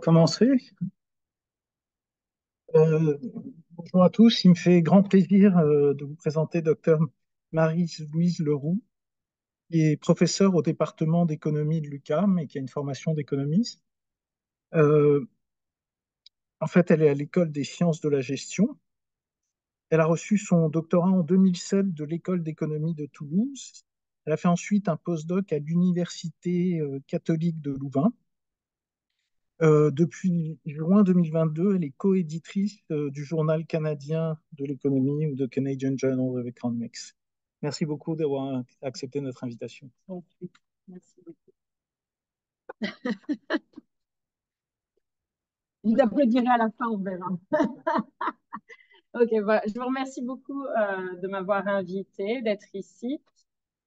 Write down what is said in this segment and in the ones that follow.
Commencer. Euh, Bonjour à tous, il me fait grand plaisir de vous présenter Dr Marie-Louise Leroux, qui est professeure au département d'économie de l'UQAM et qui a une formation d'économiste. Euh, En fait, elle est à l'école des sciences de la gestion. Elle a reçu son doctorat en 2007 de l'école d'économie de Toulouse. Elle a fait ensuite un postdoc à l'Université catholique de Louvain. Depuis juin 2022, elle est coéditrice du journal canadien de l'économie ou de Canadian Journal of Economics. Merci beaucoup d'avoir accepté notre invitation. Merci beaucoup. Je vous applaudirai à la fin, on verra. Ok, voilà. Je vous remercie beaucoup de m'avoir invité, d'être ici.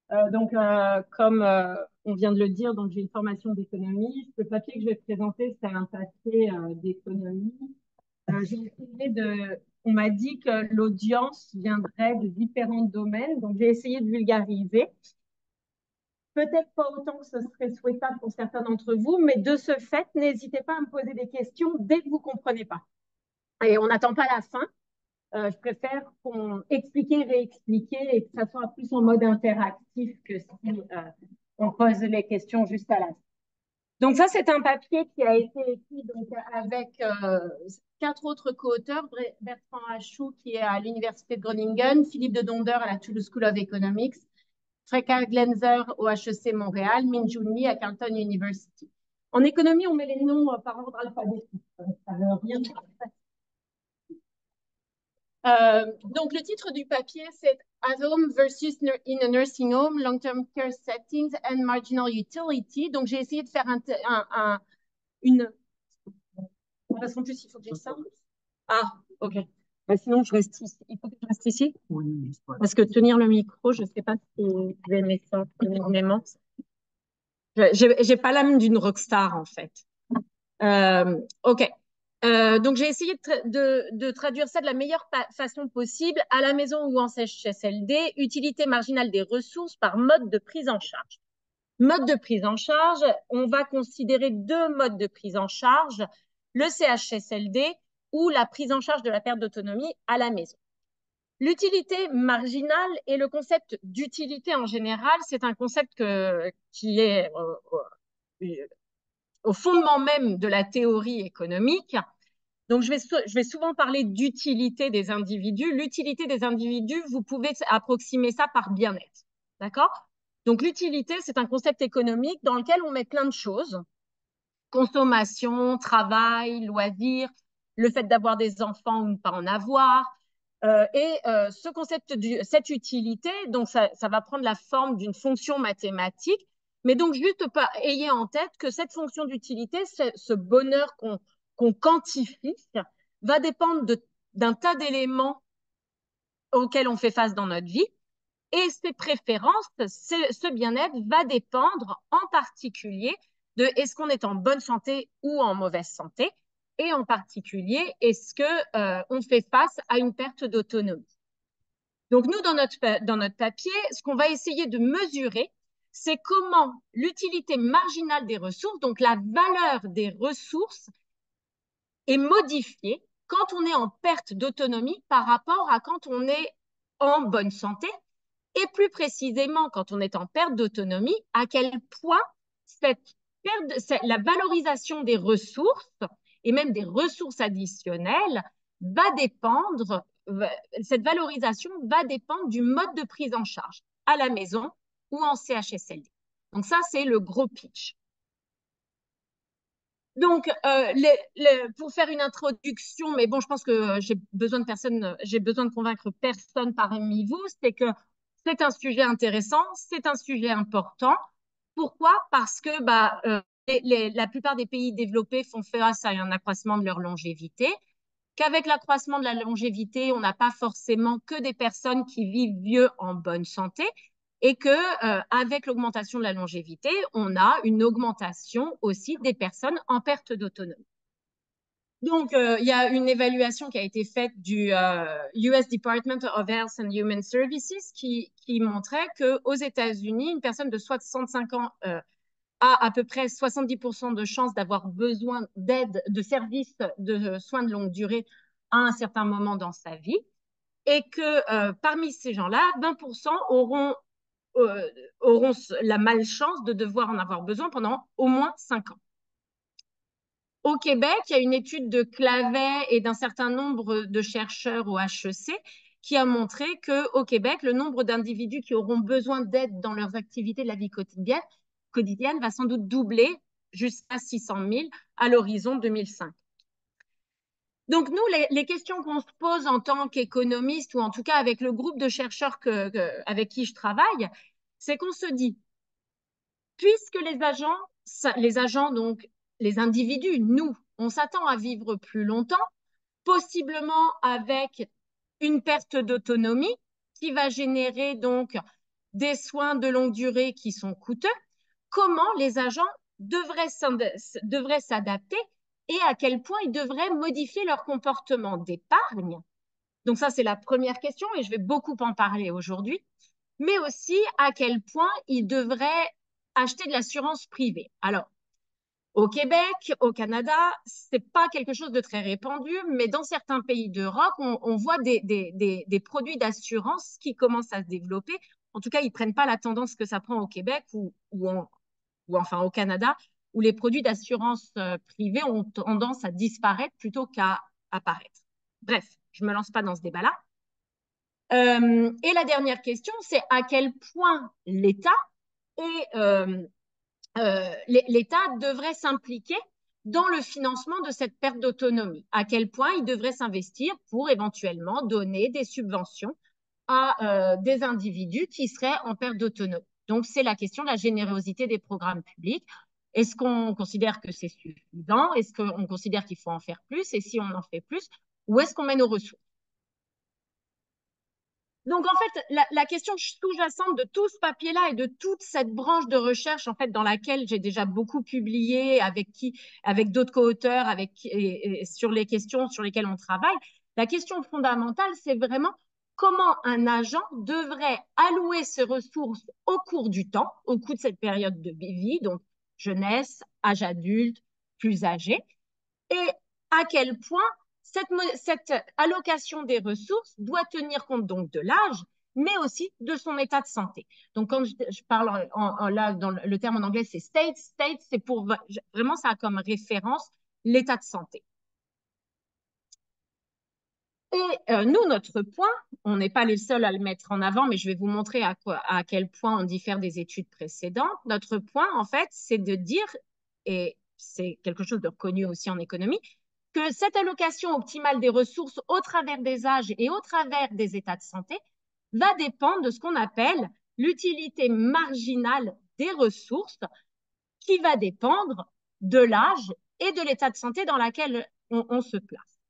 Comme on vient de le dire, donc j'ai une formation d'économie. Le papier que je vais présenter, c'est un papier d'économie. On m'a dit que l'audience viendrait de différents domaines, donc j'ai essayé de vulgariser. Peut-être pas autant que ce serait souhaitable pour certains d'entre vous, mais de ce fait, n'hésitez pas à me poser des questions dès que vous ne comprenez pas. Et on n'attend pas la fin. Je préfère qu'on explique, réexpliquer et que ça soit plus en mode interactif que si on pose les questions juste à la fin. Donc ça, c'est un papier qui a été écrit donc, avec 4 autres co-auteurs, Bertrand Hachou qui est à l'Université de Groningen, Philippe de Donder à la Toulouse School of Economics, Freka Glenzer au HEC Montréal, Min Jun Lee à Carleton University. En économie, on met les noms par ordre alphabétique. Ça veut rien dire. Donc, le titre du papier, c'est At Home versus in a Nursing Home, Long-Term Care Settings and Marginal Utility. Donc, j'ai essayé de faire une... Parce qu'en plus, il faut que j'ai ça. Ah, ok. Bah, sinon, je reste ici. Il faut que je reste ici? Oui. Parce que tenir le micro, je ne sais pas si vous aimez ça énormément. J'ai pas l'âme d'une rockstar, en fait. Ok. Donc, j'ai essayé de traduire ça de la meilleure façon possible à la maison ou en CHSLD, utilité marginale des ressources par mode de prise en charge. Mode de prise en charge, on va considérer 2 modes de prise en charge, le CHSLD ou la prise en charge de la perte d'autonomie à la maison. L'utilité marginale et le concept d'utilité en général, c'est un concept qui est au fondement même de la théorie économique. Donc, je vais souvent parler d'utilité des individus. L'utilité des individus, vous pouvez approximer ça par bien-être. D'accord? Donc, l'utilité, c'est un concept économique dans lequel on met plein de choses. Consommation, travail, loisirs, le fait d'avoir des enfants ou ne pas en avoir. Ce concept, cette utilité, donc ça va prendre la forme d'une fonction mathématique. Mais donc, juste pas, ayez en tête que cette fonction d'utilité, ce bonheur qu'on quantifie, va dépendre d'un tas d'éléments auxquels on fait face dans notre vie. Et ses préférences, ce bien-être va dépendre en particulier de est-ce qu'on est en bonne santé ou en mauvaise santé, et en particulier, est-ce qu'on fait face à une perte d'autonomie. Donc, nous, dans notre papier, ce qu'on va essayer de mesurer, c'est comment l'utilité marginale des ressources, donc la valeur des ressources, est modifiée quand on est en perte d'autonomie par rapport à quand on est en bonne santé, et plus précisément quand on est en perte d'autonomie, à quel point la valorisation des ressources et même des ressources additionnelles va dépendre, cette valorisation va dépendre du mode de prise en charge à la maison ou en CHSLD. Donc ça, c'est le gros pitch. Donc, pour faire une introduction, mais bon, je pense que j'ai besoin de convaincre personne parmi vous, c'est que c'est un sujet intéressant, c'est un sujet important. Pourquoi? Parce que la plupart des pays développés font face à un accroissement de leur longévité, qu'avec l'accroissement de la longévité, on n'a pas forcément que des personnes qui vivent vieux en bonne santé, et que avec l'augmentation de la longévité, on a une augmentation aussi des personnes en perte d'autonomie. Donc, il y a une évaluation qui a été faite du US Department of Health and Human Services qui montrait qu'aux États-Unis, une personne de 65 ans a à peu près 70% de chances d'avoir besoin d'aide, de services de soins de longue durée à un certain moment dans sa vie, et que parmi ces gens-là, 20% euh, auront la malchance de devoir en avoir besoin pendant au moins 5 ans. Au Québec, il y a une étude de Clavet et d'un certain nombre de chercheurs au HEC qui a montré qu'au Québec, le nombre d'individus qui auront besoin d'aide dans leurs activités de la vie quotidienne va sans doute doubler jusqu'à 600 000 à l'horizon 2005. Donc nous, les questions qu'on se pose en tant qu'économiste, ou en tout cas avec le groupe de chercheurs avec qui je travaille, c'est qu'on se dit, puisque les agents, donc les individus, nous, on s'attend à vivre plus longtemps, possiblement avec une perte d'autonomie qui va générer donc des soins de longue durée qui sont coûteux, comment les agents devraient s'adapter et à quel point ils devraient modifier leur comportement d'épargne. Donc ça, c'est la première question et je vais beaucoup en parler aujourd'hui, mais aussi à quel point ils devraient acheter de l'assurance privée. Alors, au Québec, au Canada, c'est pas quelque chose de très répandu, mais dans certains pays d'Europe, on voit des produits d'assurance qui commencent à se développer. En tout cas, ils prennent pas la tendance que ça prend au Québec ou enfin au Canada, où les produits d'assurance privée ont tendance à disparaître plutôt qu'à apparaître. Bref, je me lance pas dans ce débat-là. Et la dernière question, c'est à quel point l'État l'État devrait s'impliquer dans le financement de cette perte d'autonomie. À quel point il devrait s'investir pour éventuellement donner des subventions à des individus qui seraient en perte d'autonomie. Donc, c'est la question de la générosité des programmes publics. Est-ce qu'on considère que c'est suffisant? Est-ce qu'on considère qu'il faut en faire plus? Et si on en fait plus, où est-ce qu'on met nos ressources? Donc, en fait, la question sous-jacente de tout ce papier-là et de toute cette branche de recherche, en fait, dans laquelle j'ai déjà beaucoup publié, avec d'autres co-auteurs, et sur les questions sur lesquelles on travaille, la question fondamentale, c'est vraiment comment un agent devrait allouer ses ressources au cours du temps, au cours de cette période de vie, donc jeunesse, âge adulte, plus âgé, et à quel point cette allocation des ressources doit tenir compte donc de l'âge, mais aussi de son état de santé. Donc, quand je parle là, dans le terme en anglais, c'est state. State, c'est pour vraiment, ça a comme référence l'état de santé. Et nous, notre point, on n'est pas les seuls à le mettre en avant, mais je vais vous montrer à quel point on diffère des études précédentes. Notre point, en fait, c'est de dire, et c'est quelque chose de reconnu aussi en économie, que cette allocation optimale des ressources au travers des âges et au travers des états de santé va dépendre de ce qu'on appelle l'utilité marginale des ressources, qui va dépendre de l'âge et de l'état de santé dans lequel on se place.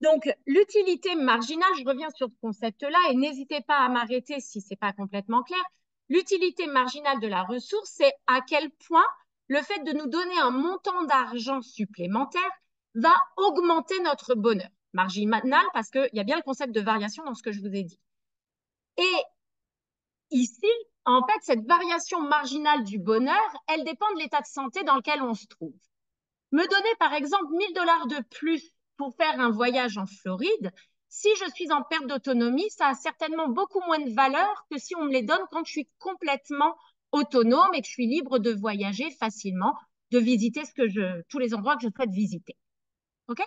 Donc, l'utilité marginale, je reviens sur ce concept-là et n'hésitez pas à m'arrêter si ce n'est pas complètement clair. L'utilité marginale de la ressource, c'est à quel point le fait de nous donner un montant d'argent supplémentaire va augmenter notre bonheur. Marginal, parce qu'il y a bien le concept de variation dans ce que je vous ai dit. Et ici, en fait, cette variation marginale du bonheur, elle dépend de l'état de santé dans lequel on se trouve. Me donner, par exemple, 1 000 $ de plus pour faire un voyage en Floride, si je suis en perte d'autonomie, ça a certainement beaucoup moins de valeur que si on me les donne quand je suis complètement autonome et que je suis libre de voyager facilement, de visiter tous les endroits que je souhaite visiter. OK?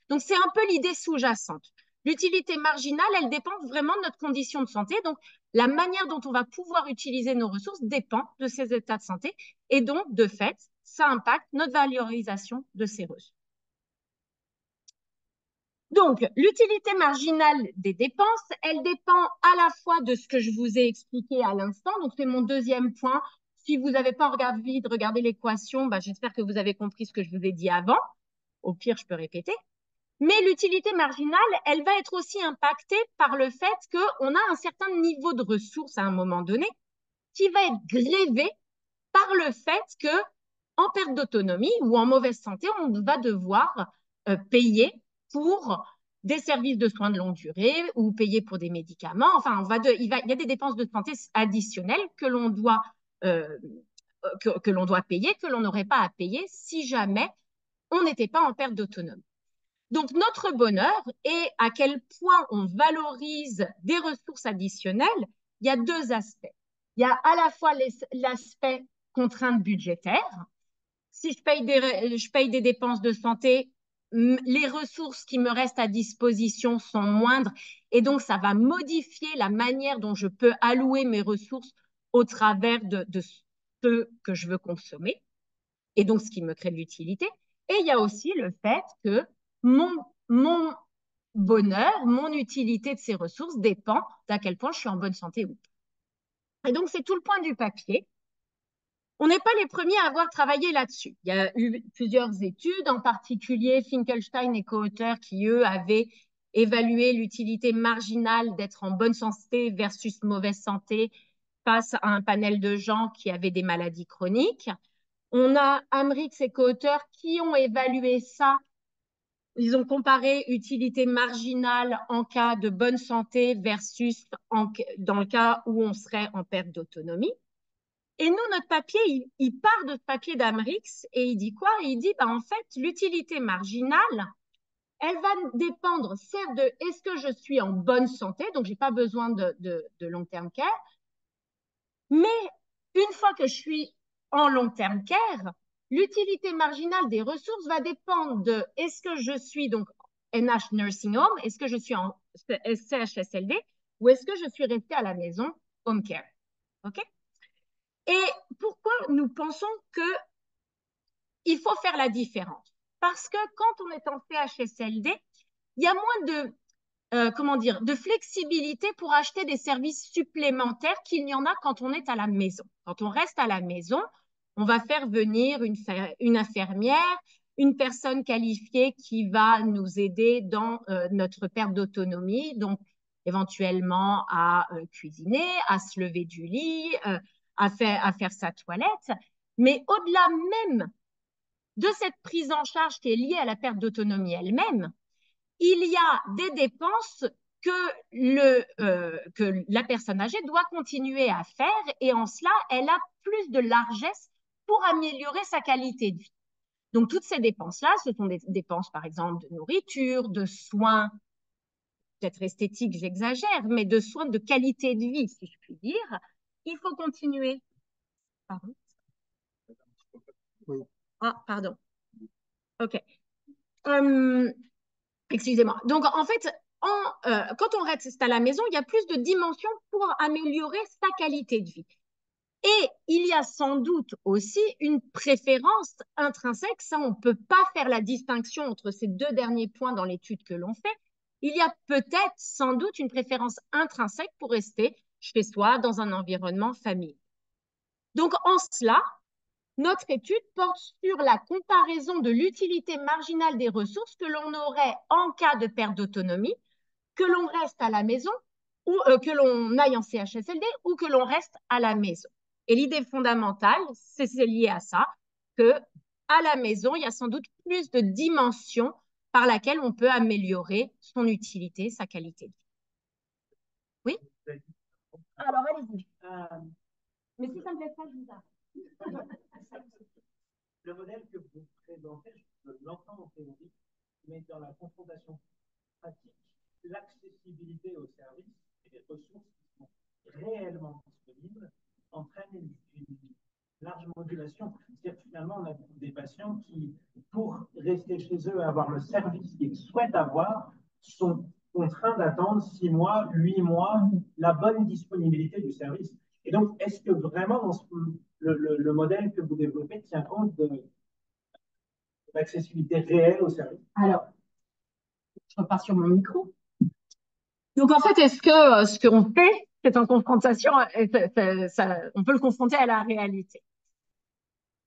Donc, c'est un peu l'idée sous-jacente. L'utilité marginale, elle dépend vraiment de notre condition de santé. Donc, la manière dont on va pouvoir utiliser nos ressources dépend de ces états de santé. Et donc, de fait, ça impacte notre valorisation de ces ressources. Donc, l'utilité marginale des dépenses, elle dépend à la fois de ce que je vous ai expliqué à l'instant. Donc, c'est mon deuxième point. Si vous n'avez pas envie de regarder l'équation, j'espère que vous avez compris ce que je vous ai dit avant. Au pire, je peux répéter. Mais l'utilité marginale, elle va être aussi impactée par le fait qu'on a un certain niveau de ressources à un moment donné qui va être grévé par le fait que, en perte d'autonomie ou en mauvaise santé, on va devoir payer pour des services de soins de longue durée ou payer pour des médicaments. Enfin, il y a des dépenses de santé additionnelles que l'on doit que l'on doit payer, que l'on n'aurait pas à payer si jamais on n'était pas en perte d'autonomie. Donc, notre bonheur et à quel point on valorise des ressources additionnelles, il y a deux aspects. Il y a à la fois l'aspect contrainte budgétaire. Si je paye des dépenses de santé, les ressources qui me restent à disposition sont moindres et donc ça va modifier la manière dont je peux allouer mes ressources au travers de ce que je veux consommer et donc ce qui me crée de l'utilité. Et il y a aussi le fait que mon bonheur, mon utilité de ces ressources dépend d'à quel point je suis en bonne santé ou pas. Et donc, c'est tout le point du papier. On n'est pas les premiers à avoir travaillé là-dessus. Il y a eu plusieurs études, en particulier Finkelstein et co-auteurs qui, eux, avaient évalué l'utilité marginale d'être en bonne santé versus mauvaise santé face à un panel de gens qui avaient des maladies chroniques. On a Amrix et co-auteurs qui ont évalué ça. Ils ont comparé utilité marginale en cas de bonne santé versus dans le cas où on serait en perte d'autonomie. Et nous, notre papier, il part de ce papier d'Amrix et il dit quoi? Il dit, en fait, l'utilité marginale, elle va dépendre, certes, de est-ce que je suis en bonne santé, donc je n'ai pas besoin de long terme care, mais une fois que je suis en long terme care, l'utilité marginale des ressources va dépendre de est-ce que je suis donc NH Nursing Home, est-ce que je suis en CHSLD ou est-ce que je suis restée à la maison home care. OK? Et pourquoi nous pensons qu'il faut faire la différence? Parce que quand on est en CHSLD, il y a moins de flexibilité pour acheter des services supplémentaires qu'il y en a quand on est à la maison. Quand on reste à la maison, on va faire venir une infirmière, une personne qualifiée qui va nous aider dans notre perte d'autonomie, donc éventuellement à cuisiner, à se lever du lit, à faire sa toilette. Mais au-delà même de cette prise en charge qui est liée à la perte d'autonomie elle-même, il y a des dépenses que la personne âgée doit continuer à faire et en cela, elle a plus de largesse pour améliorer sa qualité de vie. Donc, toutes ces dépenses-là, ce sont des dépenses, par exemple, de nourriture, de soins, peut-être esthétiques, j'exagère, mais de soins de qualité de vie, si je puis dire. Il faut continuer. Pardon. Oui. Ah, pardon. OK. Excusez-moi. Donc, en fait, quand on reste à la maison, il y a plus de dimensions pour améliorer sa qualité de vie. Et il y a sans doute aussi une préférence intrinsèque. Ça, on ne peut pas faire la distinction entre ces deux derniers points dans l'étude que l'on fait. Il y a peut-être sans doute une préférence intrinsèque pour rester chez soi dans un environnement familial. Donc, en cela, notre étude porte sur la comparaison de l'utilité marginale des ressources que l'on aurait en cas de perte d'autonomie, que l'on reste à la maison ou que l'on aille en CHSLD ou que l'on reste à la maison. Et l'idée fondamentale, c'est lié à ça, que à la maison, il y a sans doute plus de dimensions par laquelle on peut améliorer son utilité, sa qualité de vie. Oui? Alors, allez-y. Mais si ça ne me plaît pas, je vous arrête. Le modèle que vous présentez, je l'entends en théorie, mais dans la confrontation pratique, l'accessibilité aux services et les ressources qui sont réellement disponibles entraîne une large modulation. C'est-à-dire que finalement, on a des patients qui, pour rester chez eux et avoir le service qu'ils souhaitent avoir, sont contraints d'attendre 6 mois, 8 mois, la bonne disponibilité du service. Et donc, est-ce que vraiment dans le modèle que vous développez tient compte de l'accessibilité réelle au service? Alors, je repars sur mon micro. Donc, en fait, est-ce que ce qu'on fait, c'est en confrontation, on peut le confronter à la réalité?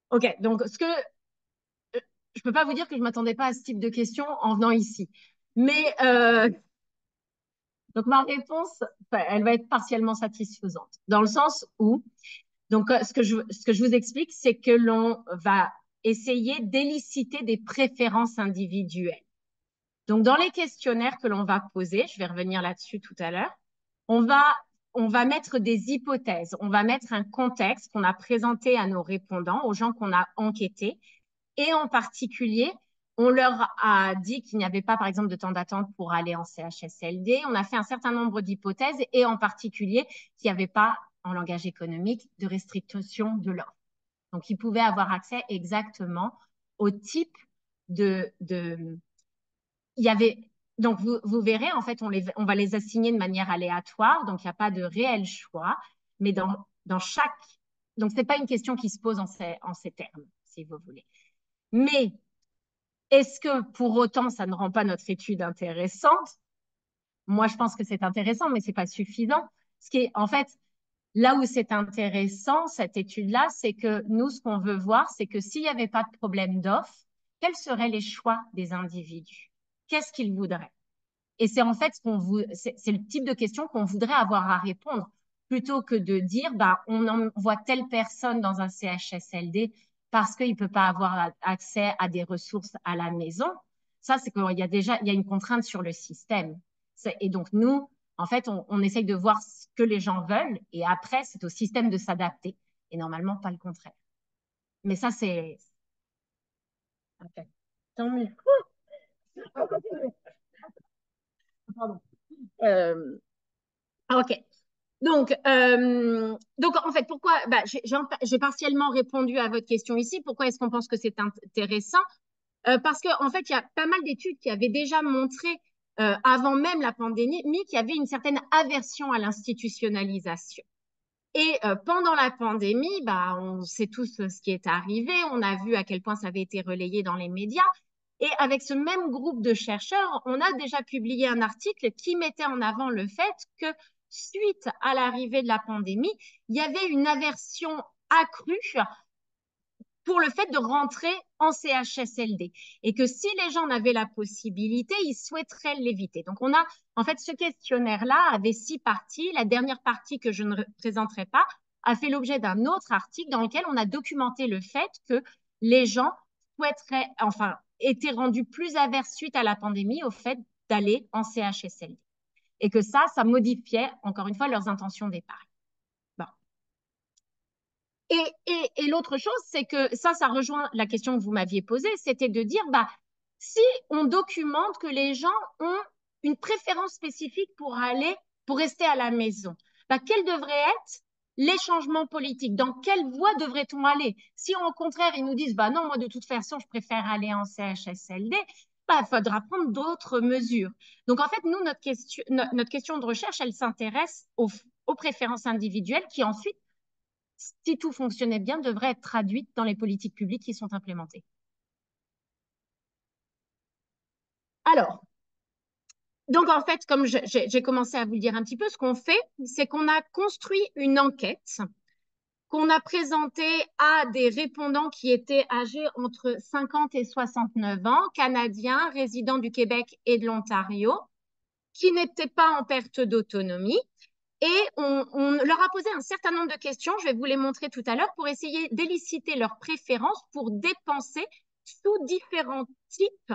OK, donc je peux pas vous dire que je m'attendais pas à ce type de question en venant ici. Mais donc ma réponse, elle va être partiellement satisfaisante, dans le sens où, donc ce que je vous explique, c'est que l'on va essayer d'éliciter des préférences individuelles. Donc dans les questionnaires que l'on va poser, je vais revenir là-dessus tout à l'heure, on on va mettre des hypothèses, on va mettre un contexte qu'on a présenté à nos répondants, aux gens qu'on a enquêtés. Et en particulier, on leur a dit qu'il n'y avait pas, par exemple, de temps d'attente pour aller en CHSLD. On a fait un certain nombre d'hypothèses et en particulier qu'il n'y avait pas, en langage économique, de restriction de l'offre. Donc, ils pouvaient avoir accès exactement au type de... Il y avait... Donc, vous verrez, en fait, on va les assigner de manière aléatoire, donc il n'y a pas de réel choix, mais dans chaque... Donc, ce n'est pas une question qui se pose en ces termes, si vous voulez. Mais est-ce que pour autant, ça ne rend pas notre étude intéressante? Moi, je pense que c'est intéressant, mais ce n'est pas suffisant. Ce qui est, en fait, là où c'est intéressant, cette étude-là, c'est que nous, ce qu'on veut voir, c'est que s'il n'y avait pas de problème d'offre, quels seraient les choix des individus? Qu'est-ce qu'ils voudraient? Et c'est en fait c'est le type de question qu'on voudrait avoir à répondre, plutôt que de dire, bah, on envoie telle personne dans un CHSLD parce qu'il ne peut pas avoir accès à des ressources à la maison. Ça, c'est qu'il y a déjà, il y a une contrainte sur le système. Et donc, nous, en fait, on essaye de voir ce que les gens veulent et après, c'est au système de s'adapter. Et normalement, pas le contraire. Mais ça, c'est... Okay. Tant mieux. Pardon. OK. Donc, en fait, pourquoi bah, j'ai partiellement répondu à votre question ici. Pourquoi est-ce qu'on pense que c'est intéressant? Parce qu'en fait, il y a pas mal d'études qui avaient déjà montré, avant même la pandémie, qu'il y avait une certaine aversion à l'institutionnalisation. Et pendant la pandémie, bah, on sait tous ce qui est arrivé. On a vu à quel point ça avait été relayé dans les médias. Et avec ce même groupe de chercheurs, on a déjà publié un article qui mettait en avant le fait que suite à l'arrivée de la pandémie, il y avait une aversion accrue pour le fait de rentrer en CHSLD et que si les gens avaient la possibilité, ils souhaiteraient l'éviter. Donc, on a, en fait, ce questionnaire-là avait 6 parties. La dernière partie que je ne présenterai pas a fait l'objet d'un autre article dans lequel on a documenté le fait que les gens souhaiteraient, enfin, étaient rendus plus averses suite à la pandémie au fait d'aller en CHSLD et que ça modifiait, encore une fois, leurs intentions départ. Et l'autre chose, c'est que ça rejoint la question que vous m'aviez posée, c'était de dire, bah, si on documente que les gens ont une préférence spécifique pour rester à la maison, bah, quels devraient être les changements politiques? Dans quelle voie devrait-on aller? Si au contraire, ils nous disent, bah non, moi de toute façon, je préfère aller en CHSLD, bah, il faudra prendre d'autres mesures. Donc en fait, nous, notre question de recherche, elle s'intéresse aux préférences individuelles qui ensuite, si tout fonctionnait bien, devrait être traduite dans les politiques publiques qui sont implémentées. Alors, donc en fait, comme j'ai commencé à vous le dire un petit peu, ce qu'on fait, c'est qu'on a construit une enquête qu'on a présentée à des répondants qui étaient âgés entre 50 et 69 ans, canadiens, résidents du Québec et de l'Ontario, qui n'étaient pas en perte d'autonomie. Et on leur a posé un certain nombre de questions, je vais vous les montrer tout à l'heure, pour essayer d'éliciter leurs préférences pour dépenser sous différents types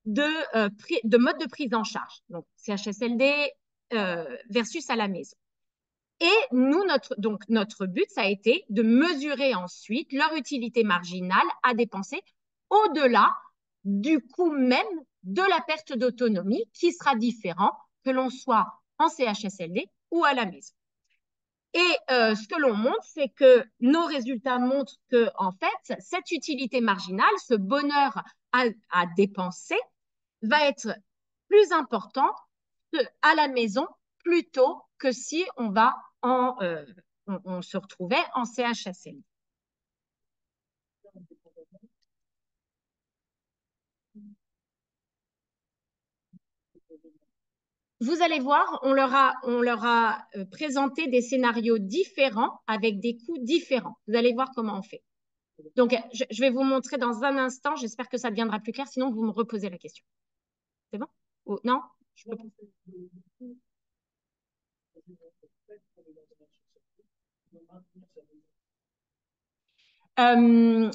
de modes de prise en charge. Donc, CHSLD versus à la maison. Et nous, notre but, ça a été de mesurer ensuite leur utilité marginale à dépenser au-delà du coût même de la perte d'autonomie qui sera différent que l'on soit en CHSLD ou à la maison. Et ce que l'on montre, c'est que nos résultats montrent que, en fait, cette utilité marginale, ce bonheur à dépenser, va être plus important à la maison plutôt que si on se retrouvait en CHSLD. Vous allez voir, on leur a présenté des scénarios différents avec des coûts différents. Vous allez voir comment on fait. Donc, je vais vous montrer dans un instant. J'espère que ça deviendra plus clair. Sinon, vous me reposez la question. C'est bon? Oh, non? Je peux...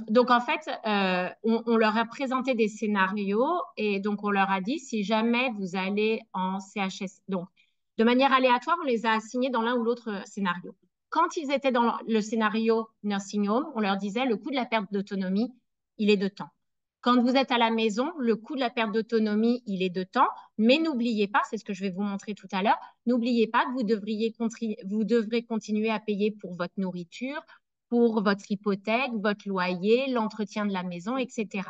Donc, en fait, on leur a présenté des scénarios et donc on leur a dit si jamais vous allez en CHS. Donc, De manière aléatoire, on les a assignés dans l'un ou l'autre scénario. Quand ils étaient dans le scénario nursing home, on leur disait le coût de la perte d'autonomie, il est de temps. Quand vous êtes à la maison, le coût de la perte d'autonomie, il est de temps, mais n'oubliez pas, c'est ce que je vais vous montrer tout à l'heure, n'oubliez pas que vous devrez continuer à payer pour votre nourriture, pour votre hypothèque, votre loyer, l'entretien de la maison, etc.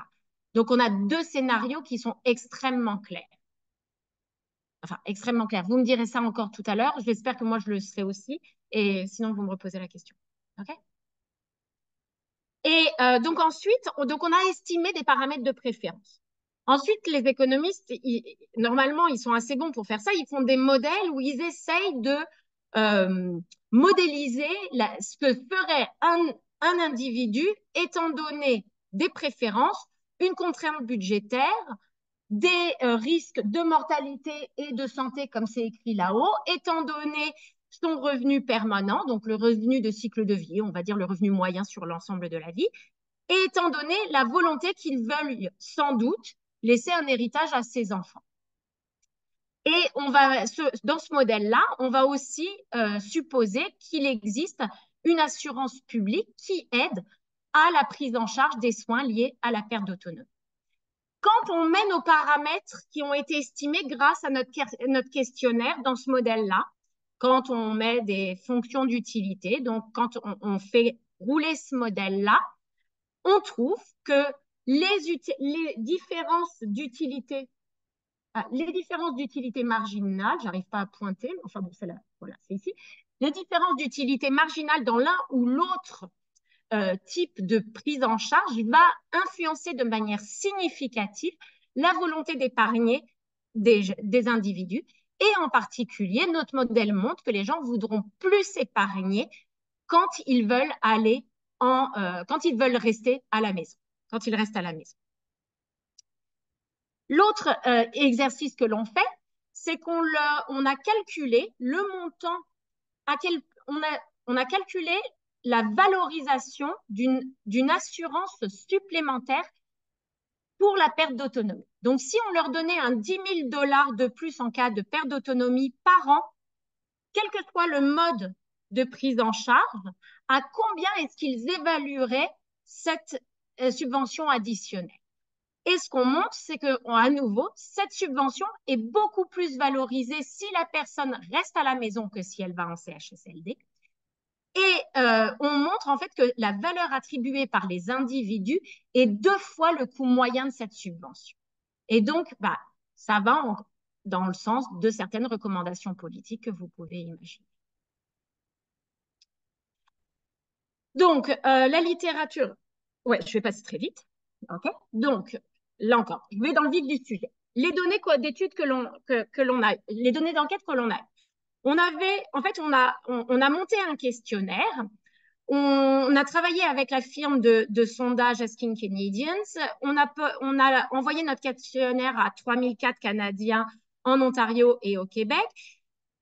Donc, on a deux scénarios qui sont extrêmement clairs. Enfin, extrêmement clairs. Vous me direz ça encore tout à l'heure. J'espère que moi, je le serai aussi. Et sinon, vous me reposez la question. OK? Et donc ensuite, on a estimé des paramètres de préférence. Ensuite, les économistes, normalement, ils sont assez bons pour faire ça. Ils font des modèles où ils essayent de modéliser ce que ferait un individu étant donné des préférences, une contrainte budgétaire, des risques de mortalité et de santé, comme c'est écrit là-haut, étant donné son revenu permanent, donc le revenu de cycle de vie, on va dire le revenu moyen sur l'ensemble de la vie, et étant donné la volonté qu'ils veulent sans doute laisser un héritage à ses enfants. Et dans ce modèle-là, on va aussi supposer qu'il existe une assurance publique qui aide à la prise en charge des soins liés à la perte d'autonomie. Quand on met nos paramètres qui ont été estimés grâce à notre questionnaire dans ce modèle-là, quand on met des fonctions d'utilité, donc quand on fait rouler ce modèle-là, on trouve que les différences d'utilité marginales, j'arrive pas à pointer, mais enfin bon, c'est là, voilà, c'est ici, les différences d'utilité marginale dans l'un ou l'autre type de prise en charge va influencer de manière significative la volonté d'épargner des individus. Et en particulier, notre modèle montre que les gens voudront plus épargner quand ils veulent quand ils veulent rester à la maison, quand ils restent à la maison. L'autre exercice que l'on fait, c'est qu'on a calculé le montant on a calculé la valorisation d'une assurance supplémentaire pour la perte d'autonomie. Donc, si on leur donnait un 10 000 $ de plus en cas de perte d'autonomie par an, quel que soit le mode de prise en charge, à combien est-ce qu'ils évalueraient cette subvention additionnelle? Et ce qu'on montre, c'est qu'à nouveau, cette subvention est beaucoup plus valorisée si la personne reste à la maison que si elle va en CHSLD. Et on montre en fait que la valeur attribuée par les individus est 2 fois le coût moyen de cette subvention. Et donc, ça va dans le sens de certaines recommandations politiques que vous pouvez imaginer. Donc, la littérature, ouais, je vais passer très vite. Okay. Donc, là encore, je vais dans le vif du sujet. Les données d'études que l'on a, les données d'enquête que l'on a. On a monté un questionnaire. On a travaillé avec la firme de sondage Asking Canadians. On a envoyé notre questionnaire à 3004 Canadiens en Ontario et au Québec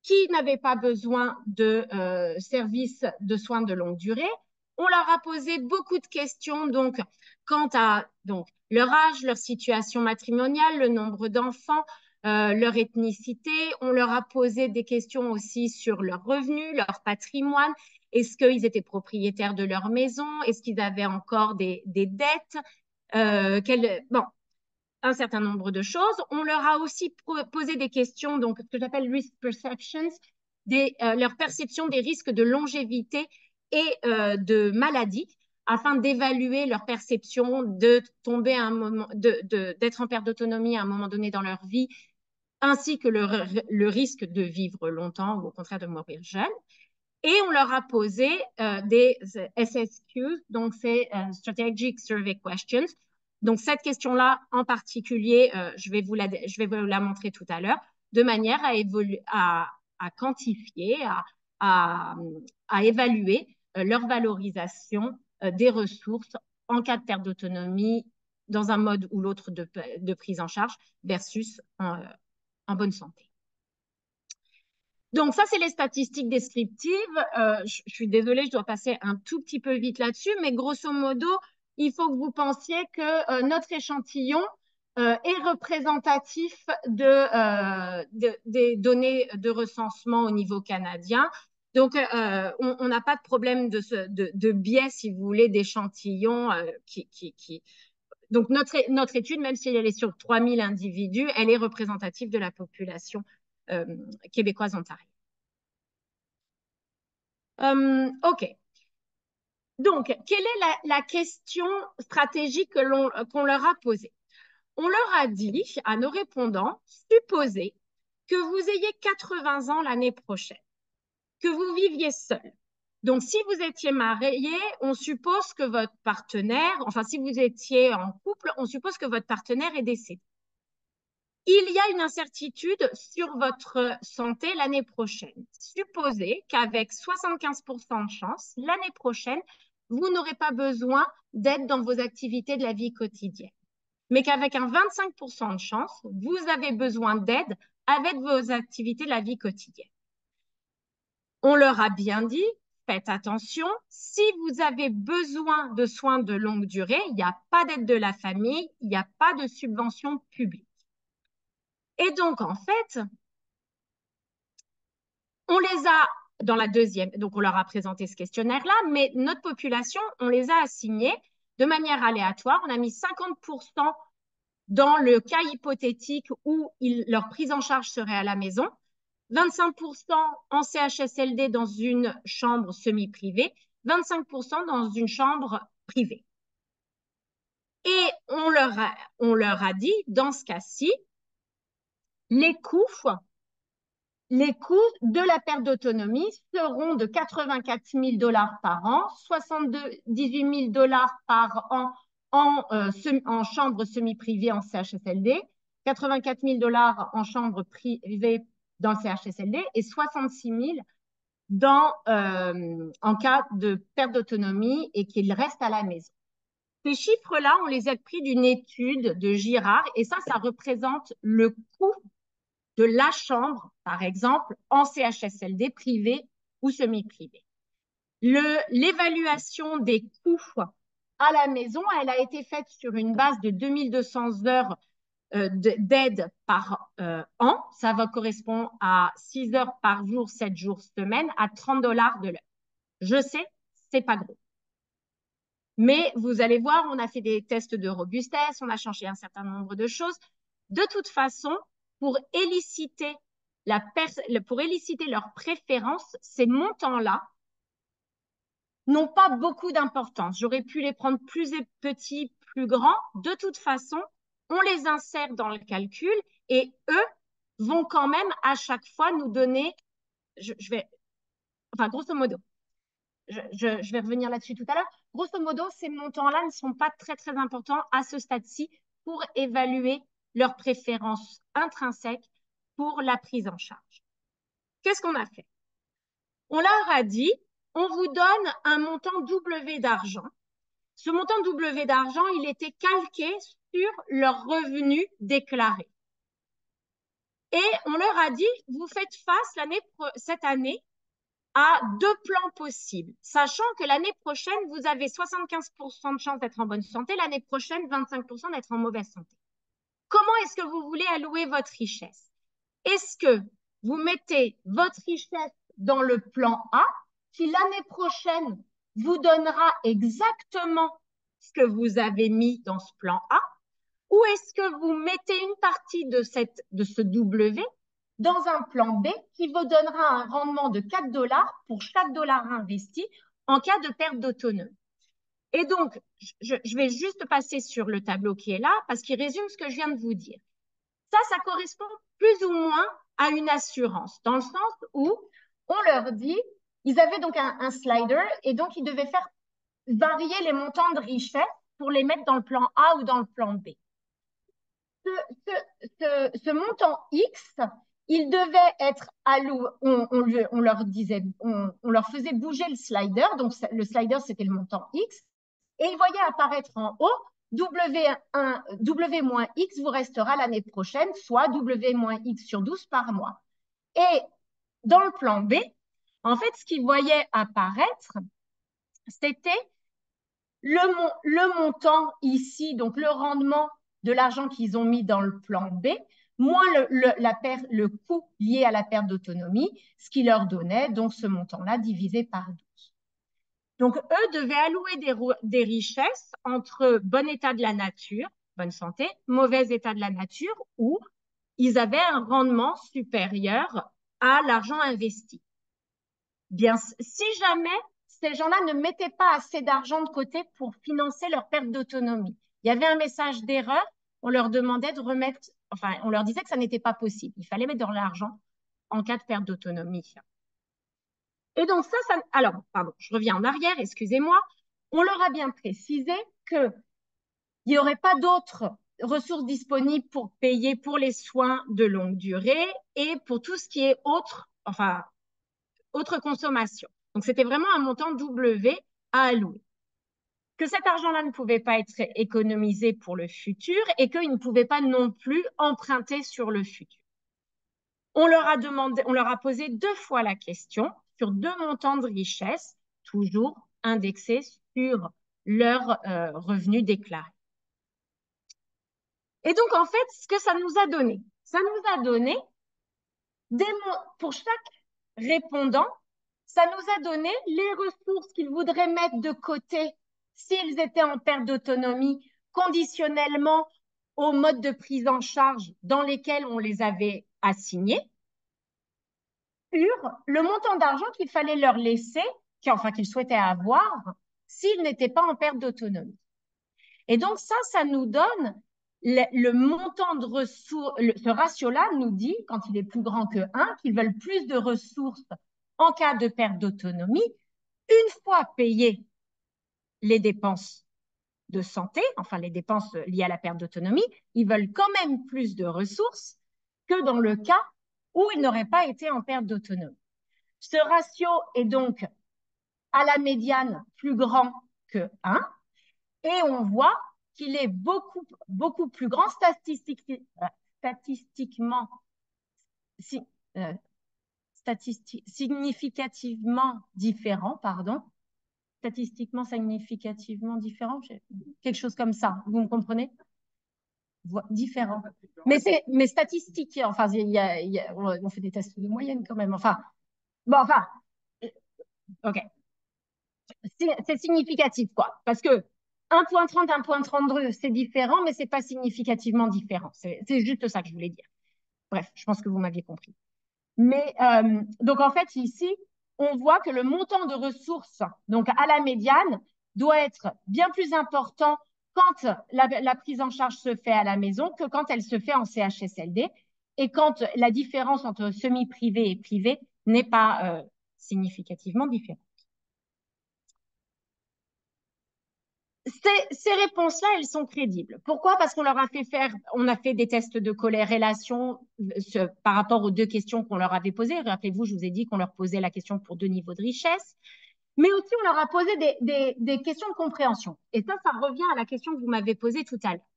qui n'avaient pas besoin de services de soins de longue durée. On leur a posé beaucoup de questions quant à leur âge, leur situation matrimoniale, le nombre d'enfants, leur ethnicité. On leur a posé des questions aussi sur leurs revenus, leur patrimoine. Est-ce qu'ils étaient propriétaires de leur maison? Est-ce qu'ils avaient encore des dettes? Un certain nombre de choses. On leur a aussi posé des questions, ce que j'appelle risk perceptions, leur perception des risques de longévité et de maladie, afin d'évaluer leur perception de tomber à un moment, d'être en perte d'autonomie à un moment donné dans leur vie, ainsi que le risque de vivre longtemps ou au contraire de mourir jeune. Et on leur a posé des SSQ, donc c'est Strategic Survey Questions. Donc cette question-là en particulier, je vais vous la montrer tout à l'heure, de manière à quantifier, à évaluer leur valorisation des ressources en cas de perte d'autonomie dans un mode ou l'autre de prise en charge versus en bonne santé. Donc, ça, c'est les statistiques descriptives. Je suis désolée, je dois passer un tout petit peu vite là-dessus, mais grosso modo, il faut que vous pensiez que notre échantillon est représentatif des données de recensement au niveau canadien. Donc, on n'a pas de problème de biais, si vous voulez, d'échantillons Donc, notre étude, même si elle est sur 3000 individus, elle est représentative de la population québécoise ontarienne. OK. Donc, quelle est la question stratégique qu'on leur a posée? On leur a dit, à nos répondants, supposez que vous ayez 80 ans l'année prochaine, que vous viviez seul. Donc, si vous étiez marié, on suppose que votre partenaire, enfin, si vous étiez en couple, on suppose que votre partenaire est décédé. Il y a une incertitude sur votre santé l'année prochaine. Supposez qu'avec 75% de chance, l'année prochaine, vous n'aurez pas besoin d'aide dans vos activités de la vie quotidienne. Mais qu'avec un 25% de chance, vous avez besoin d'aide avec vos activités de la vie quotidienne. On leur a bien dit, faites attention, si vous avez besoin de soins de longue durée, il n'y a pas d'aide de la famille, il n'y a pas de subvention publique. Et donc, en fait, on les a dans la deuxième, donc on leur a présenté ce questionnaire-là, mais notre population, on les a assignés de manière aléatoire. On a mis 50% dans le cas hypothétique où leur prise en charge serait à la maison, 25% en CHSLD dans une chambre semi-privée, 25% dans une chambre privée. Et on leur a dit, dans ce cas-ci, les coûts de la perte d'autonomie seront de 84 000 $ par an, 78 000 $ par an en chambre semi-privée en CHSLD, 84 000 $ en chambre privée dans le CHSLD et 66 000 en cas de perte d'autonomie et qu'il reste à la maison. Ces chiffres-là, on les a pris d'une étude de Girard et ça représente le coût de la chambre, par exemple, en CHSLD privé ou semi-privé. L'évaluation des coûts à la maison, elle a été faite sur une base de 2200 heures d'aide par an. Ça va correspondre à 6 heures par jour, 7 jours semaine, à 30 $ de l'heure. Je sais, c'est pas gros. Mais vous allez voir, on a fait des tests de robustesse, on a changé un certain nombre de choses. De toute façon, pour éliciter leurs préférences, ces montants-là n'ont pas beaucoup d'importance. J'aurais pu les prendre plus petits, plus grands. De toute façon, on les insère dans le calcul et eux vont quand même à chaque fois nous donner, grosso modo, je vais revenir là-dessus tout à l'heure. Grosso modo, ces montants-là ne sont pas très, très importants à ce stade-ci pour évaluer leurs préférences intrinsèques pour la prise en charge. Qu'est-ce qu'on a fait? On leur a dit, on vous donne un montant W d'argent. Ce montant W d'argent, il était calqué sur leurs revenus déclarés. Et on leur a dit, vous faites face cette année à 2 plans possibles, sachant que l'année prochaine, vous avez 75% de chance d'être en bonne santé, l'année prochaine, 25% d'être en mauvaise santé. Comment est-ce que vous voulez allouer votre richesse? Est-ce que vous mettez votre richesse dans le plan A, qui l'année prochaine vous donnera exactement ce que vous avez mis dans ce plan A, ou est-ce que vous mettez une partie de ce W dans un plan B qui vous donnera un rendement de 4 $ pour chaque dollar investi en cas de perte d'autonomie? Et donc, je vais juste passer sur le tableau qui est là parce qu'il résume ce que je viens de vous dire. Ça correspond plus ou moins à une assurance, dans le sens où on leur dit, ils avaient donc un slider et donc ils devaient faire varier les montants de richesse pour les mettre dans le plan A ou dans le plan B. Ce montant X, il devait être alloué, on leur disait, on leur faisait bouger le slider, donc le slider c'était le montant X, et ils voyaient apparaître en haut W-X vous restera l'année prochaine, soit W-X sur 12 par mois. Et dans le plan B, en fait, ce qu'ils voyaient apparaître, c'était le montant ici, donc le rendement de l'argent qu'ils ont mis dans le plan B, moins le coût lié à la perte d'autonomie, ce qui leur donnait donc ce montant-là divisé par 12. Donc, eux devaient allouer des richesses entre bon état de la nature, bonne santé, mauvais état de la nature, où ils avaient un rendement supérieur à l'argent investi. Bien, si jamais ces gens-là ne mettaient pas assez d'argent de côté pour financer leur perte d'autonomie, il y avait un message d'erreur, on leur demandait de remettre, enfin, on leur disait que ça n'était pas possible. Il fallait mettre de l'argent en cas de perte d'autonomie. Et donc alors, pardon, je reviens en arrière, excusez-moi. On leur a bien précisé qu'il n'y aurait pas d'autres ressources disponibles pour payer pour les soins de longue durée et pour tout ce qui est autre consommation. Donc, c'était vraiment un montant W à allouer. Que cet argent-là ne pouvait pas être économisé pour le futur et qu'il ne pouvait pas non plus emprunter sur le futur. On leur a posé 2 fois la question sur 2 montants de richesse, toujours indexés sur leurs revenus déclarés. Et donc, en fait, ce que ça nous a donné, pour chaque répondant, ça nous a donné les ressources qu'ils voudraient mettre de côté s'ils étaient en perte d'autonomie, conditionnellement au mode de prise en charge dans lesquels on les avait assignés, sur le montant d'argent qu'il fallait leur laisser, qu'ils souhaitaient avoir, s'ils n'étaient pas en perte d'autonomie. Et donc ça nous donne le montant de ressources, ce ratio-là nous dit, quand il est plus grand que 1, qu'ils veulent plus de ressources en cas de perte d'autonomie, une fois payées les dépenses de santé, enfin les dépenses liées à la perte d'autonomie, ils veulent quand même plus de ressources que dans le cas où ils n'auraient pas été en perte d'autonomie. Ce ratio est donc à la médiane plus grand que 1 et on voit qu'il est beaucoup plus grand significativement différent, statistiquement significativement différent, quelque chose comme ça, vous me comprenez? Différent. Mais statistique, enfin, on fait des tests de moyenne quand même, enfin, bon, enfin, ok. C'est significatif, quoi, parce que 1,30, 1,32, c'est différent, mais c'est pas significativement différent. C'est juste ça que je voulais dire. Bref, je pense que vous m'aviez compris. Mais donc, en fait, ici, on voit que le montant de ressources, donc à la médiane, doit être bien plus important quand la prise en charge se fait à la maison que quand elle se fait en CHSLD et quand la différence entre semi-privé et privé n'est pas significativement différente. Ces réponses-là, elles sont crédibles. Pourquoi? Parce qu'on leur a on a fait des tests de corrélation par rapport aux 2 questions qu'on leur avait posées. Rappelez-vous, je vous ai dit qu'on leur posait la question pour 2 niveaux de richesse. Mais aussi, on leur a posé des questions de compréhension. Et ça revient à la question que vous m'avez posée tout à l'heure.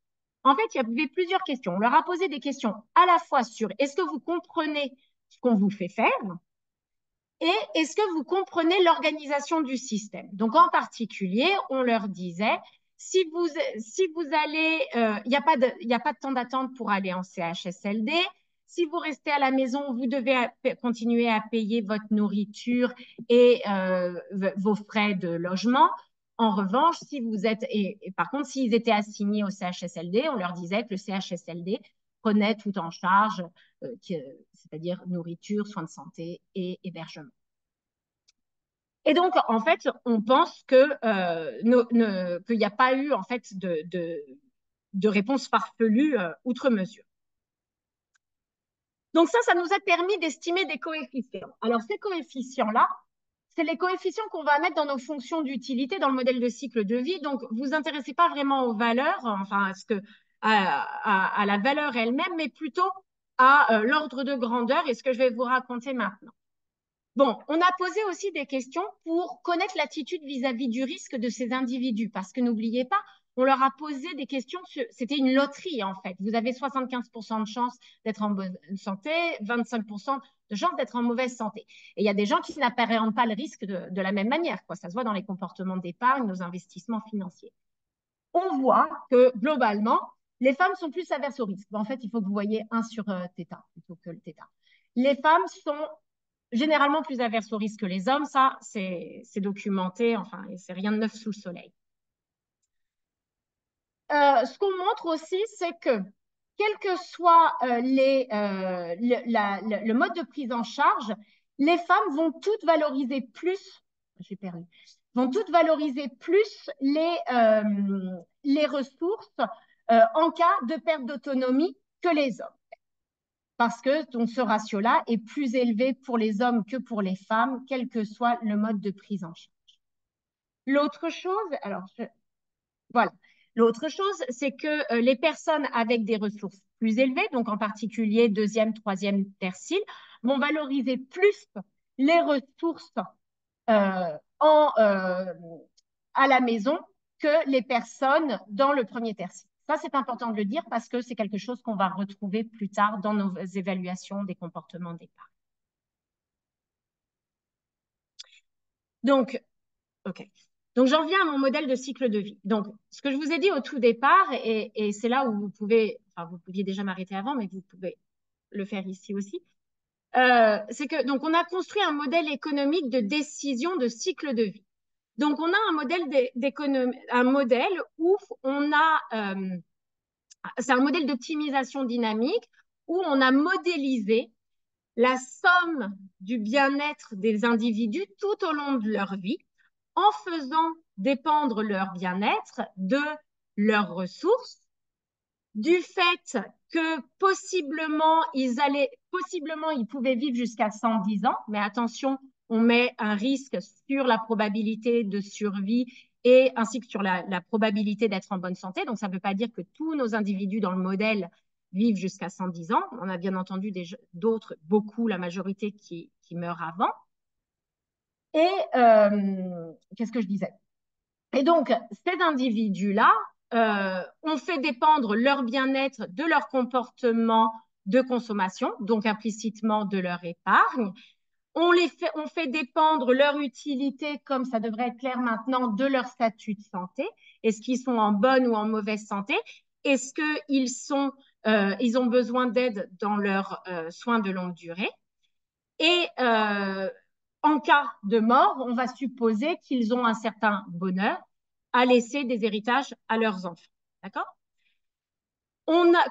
En fait, il y avait plusieurs questions. On leur a posé des questions à la fois sur est-ce que vous comprenez ce qu'on vous fait faire? Et est-ce que vous comprenez l'organisation du système? Donc, en particulier, on leur disait, si vous allez, il n'y a pas de temps d'attente pour aller en CHSLD. Si vous restez à la maison, vous devez continuer à payer votre nourriture et vos frais de logement. En revanche, si vous êtes, et par contre, s'ils étaient assignés au CHSLD, on leur disait que le CHSLD prenait tout en charge, c'est-à-dire nourriture, soins de santé et hébergement. Et donc, en fait, on pense qu'il n'y a pas eu en fait de réponse farfelue outre mesure. Donc ça nous a permis d'estimer des coefficients. Alors, ces coefficients-là, c'est les coefficients qu'on va mettre dans nos fonctions d'utilité dans le modèle de cycle de vie. Donc, vous vous intéressez pas vraiment aux valeurs, enfin, à la valeur elle-même, mais plutôt à l'ordre de grandeur et ce que je vais vous raconter maintenant. Bon, on a posé aussi des questions pour connaître l'attitude vis-à-vis du risque de ces individus, parce que n'oubliez pas, on leur a posé des questions, c'était une loterie en fait. Vous avez 75% de chance d'être en bonne santé, 25% de chance d'être en mauvaise santé. Et il y a des gens qui n'appréhendent pas le risque de la même manière, quoi. Ça se voit dans les comportements d'épargne, nos investissements financiers. On voit que globalement, Les femmes sont plus averses au risque. En fait, il faut que vous voyez 1 sur θ plutôt que le θ. Les femmes sont généralement plus averses au risque que les hommes. Ça, c'est documenté. Enfin, c'est rien de neuf sous le soleil. Ce qu'on montre aussi, c'est que quel que soit le mode de prise en charge, les femmes vont toutes valoriser plus, j'ai perdu, vont toutes valoriser plus les ressources en cas de perte d'autonomie que les hommes. Parce que donc, ce ratio-là est plus élevé pour les hommes que pour les femmes, quel que soit le mode de prise en charge. L'autre chose, alors voilà. L'autre chose, c'est que les personnes avec des ressources plus élevées, donc en particulier deuxième, troisième tertile, vont valoriser plus les ressources à la maison que les personnes dans le premier tertile. Ça, c'est important de le dire parce que c'est quelque chose qu'on va retrouver plus tard dans nos évaluations des comportements d'épargne. Donc, OK. Donc, j'en viens à mon modèle de cycle de vie. Donc, ce que je vous ai dit au tout départ, et c'est là où vous pouvez, enfin, vous pouviez déjà m'arrêter avant, mais vous pouvez le faire ici aussi, c'est que, donc, on a construit un modèle économique de décision de cycle de vie. Donc, on a un modèle où on a, c'est un modèle d'optimisation dynamique où on a modélisé la somme du bien-être des individus tout au long de leur vie en faisant dépendre leur bien-être de leurs ressources, du fait que possiblement ils pouvaient vivre jusqu'à 110 ans, mais attention, on met un risque sur la probabilité de survie et ainsi que sur la probabilité d'être en bonne santé. Donc, ça ne veut pas dire que tous nos individus dans le modèle vivent jusqu'à 110 ans. On a bien entendu d'autres, beaucoup, la majorité qui meurent avant. Et qu'est-ce que je disais? Et donc, ces individus-là, on fait dépendre leur bien-être de leur comportement de consommation, donc implicitement de leur épargne. On fait dépendre leur utilité, comme ça devrait être clair maintenant, de leur statut de santé. Est-ce qu'ils sont en bonne ou en mauvaise santé? Est-ce qu'ils ont besoin d'aide dans leurs soins de longue durée? Et en cas de mort, on va supposer qu'ils ont un certain bonheur à laisser des héritages à leurs enfants. D'accord?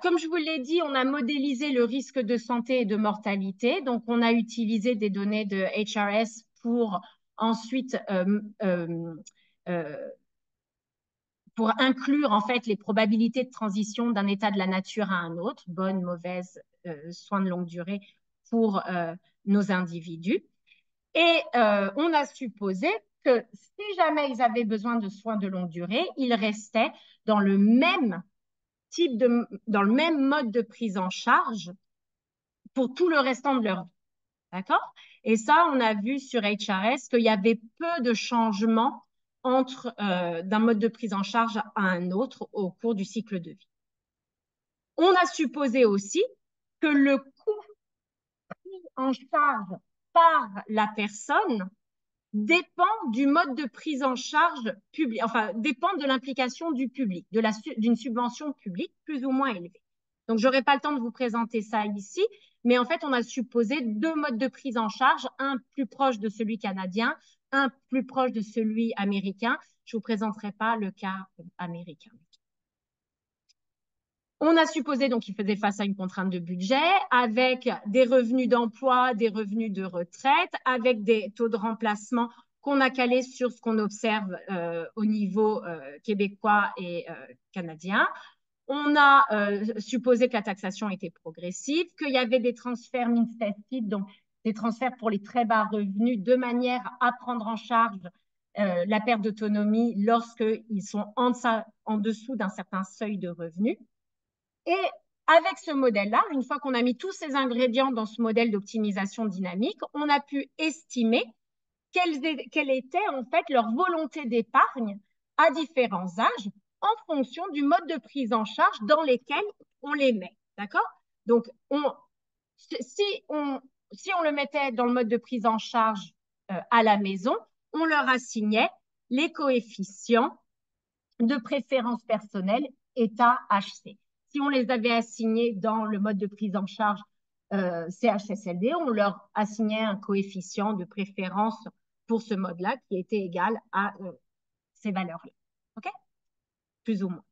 Comme je vous l'ai dit, on a modélisé le risque de santé et de mortalité. Donc, on a utilisé des données de HRS pour ensuite pour inclure en fait les probabilités de transition d'un état de la nature à un autre, bonne, mauvaise, soins de longue durée pour nos individus. Et on a supposé que si jamais ils avaient besoin de soins de longue durée, ils restaient dans le même dans le même mode de prise en charge pour tout le restant de leur vie. D'accord? Et ça, on a vu sur HRS qu'il y avait peu de changements d'un mode de prise en charge à un autre au cours du cycle de vie. On a supposé aussi que le coût pris en charge par la personne dépend du mode de prise en charge public, enfin, dépend de l'implication du public, d'une subvention publique plus ou moins élevée. Donc, je n'aurai pas le temps de vous présenter ça ici, mais en fait, on a supposé 2 modes de prise en charge, un plus proche de celui canadien, un plus proche de celui américain. Je ne vous présenterai pas le cas américain. On a supposé donc qu'ils faisaient face à une contrainte de budget avec des revenus d'emploi, des revenus de retraite, avec des taux de remplacement qu'on a calés sur ce qu'on observe au niveau québécois et canadien. On a supposé que la taxation était progressive, qu'il y avait des transferts min-stated, donc des transferts pour les très bas revenus, de manière à prendre en charge la perte d'autonomie lorsqu'ils sont en dessous d'un certain seuil de revenus. Et avec ce modèle-là, une fois qu'on a mis tous ces ingrédients dans ce modèle d'optimisation dynamique, on a pu estimer quelle était en fait leur volonté d'épargne à différents âges en fonction du mode de prise en charge dans lesquels on les met. D'accord? Donc, si on le mettait dans le mode de prise en charge à la maison, on leur assignait les coefficients de préférence personnelle état HC. si on les avait assignés dans le mode de prise en charge CHSLD, on leur assignait un coefficient de préférence pour ce mode-là qui était égal à ces valeurs-là. OK? Plus ou moins.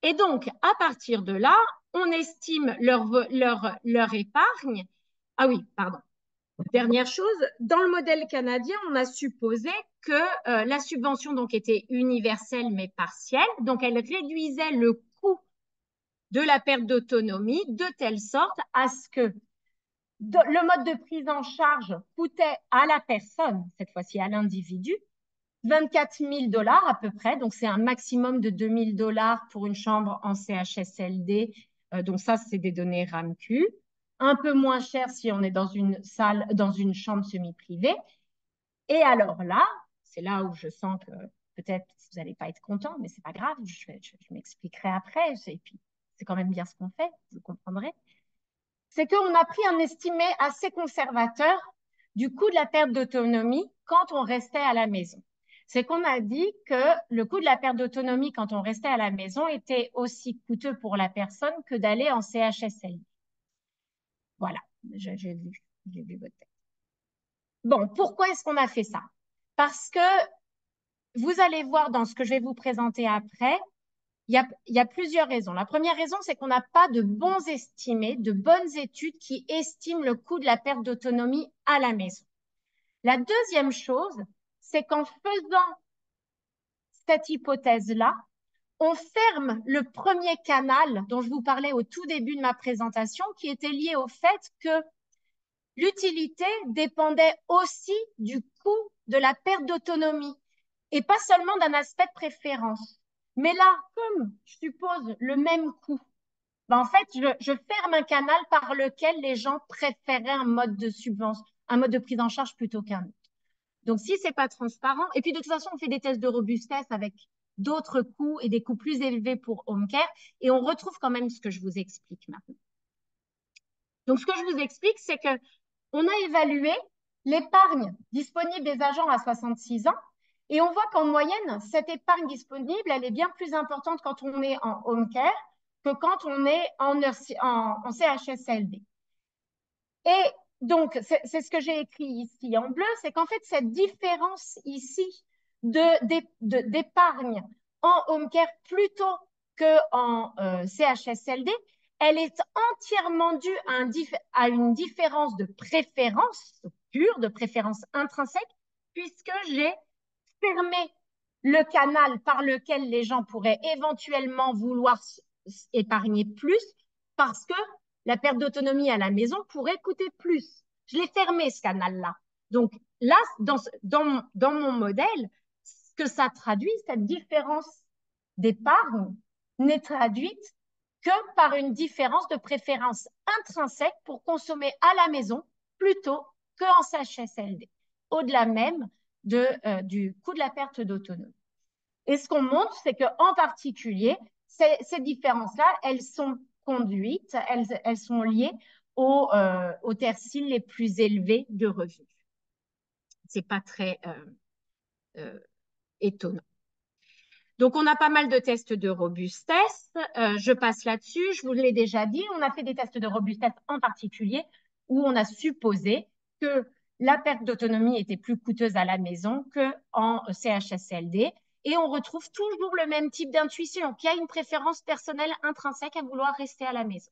Et donc, à partir de là, on estime leur épargne. Ah oui, pardon. Dernière chose, dans le modèle canadien, on a supposé que la subvention donc était universelle mais partielle. Donc, elle réduisait le coût de la perte d'autonomie de telle sorte à ce que le mode de prise en charge coûtait à la personne, cette fois-ci à l'individu, 24 000 $ à peu près. Donc, c'est un maximum de 2 000 $ pour une chambre en CHSLD. Donc, ça, c'est des données RAMQ. Un peu moins cher si on est dans une salle, dans une chambre semi-privée. Et alors là, c'est là où je sens que peut-être vous n'allez pas être content, mais c'est pas grave, je m'expliquerai après. Et puis, c'est quand même bien ce qu'on fait, vous comprendrez. C'est qu'on a pris un estimé assez conservateur du coût de la perte d'autonomie quand on restait à la maison. C'est qu'on a dit que le coût de la perte d'autonomie quand on restait à la maison était aussi coûteux pour la personne que d'aller en CHSLD. Voilà, j'ai vu votre tête. Bon, pourquoi est-ce qu'on a fait ça? Parce que vous allez voir dans ce que je vais vous présenter après, il y a plusieurs raisons. La première raison, c'est qu'on n'a pas de bons estimés, de bonnes études qui estiment le coût de la perte d'autonomie à la maison. La deuxième chose, c'est qu'en faisant cette hypothèse-là, on ferme le premier canal dont je vous parlais au tout début de ma présentation, qui était lié au fait que l'utilité dépendait aussi du coût de la perte d'autonomie et pas seulement d'un aspect de préférence. Mais là, comme je suppose le même coût, ben en fait, je ferme un canal par lequel les gens préféraient un mode de subvention, un mode de prise en charge plutôt qu'un autre. Donc, si c'est pas transparent, et puis de toute façon, on fait des tests de robustesse avec d'autres coûts et des coûts plus élevés pour home care, et on retrouve quand même ce que je vous explique maintenant. Donc, ce que je vous explique, c'est que on a évalué l'épargne disponible des agents à 66 ans, et on voit qu'en moyenne, cette épargne disponible, elle est bien plus importante quand on est en home care que quand on est en CHSLD. Et donc, c'est ce que j'ai écrit ici en bleu, c'est qu'en fait, cette différence ici d'épargne en home care plutôt qu'en CHSLD, elle est entièrement due à une différence de préférence pure, de préférence intrinsèque, puisque j'ai fermé le canal par lequel les gens pourraient éventuellement vouloir épargner plus, parce que la perte d'autonomie à la maison pourrait coûter plus. Je l'ai fermé, ce canal-là. Donc là, dans mon modèle, ce que ça traduit, cette différence d'épargne n'est traduite que par une différence de préférence intrinsèque pour consommer à la maison plutôt qu'en CHSLD, au-delà même du coût de la perte d'autonomie. Et ce qu'on montre, c'est qu'en particulier, ces différences-là, elles sont conduites, elles sont liées aux terciles les plus élevés de revenus. Ce n'est pas très étonnant. Donc, on a pas mal de tests de robustesse. Je passe là-dessus. Je vous l'ai déjà dit, on a fait des tests de robustesse en particulier où on a supposé que la perte d'autonomie était plus coûteuse à la maison qu'en CHSLD. Et on retrouve toujours le même type d'intuition, qu'il y a une préférence personnelle intrinsèque à vouloir rester à la maison.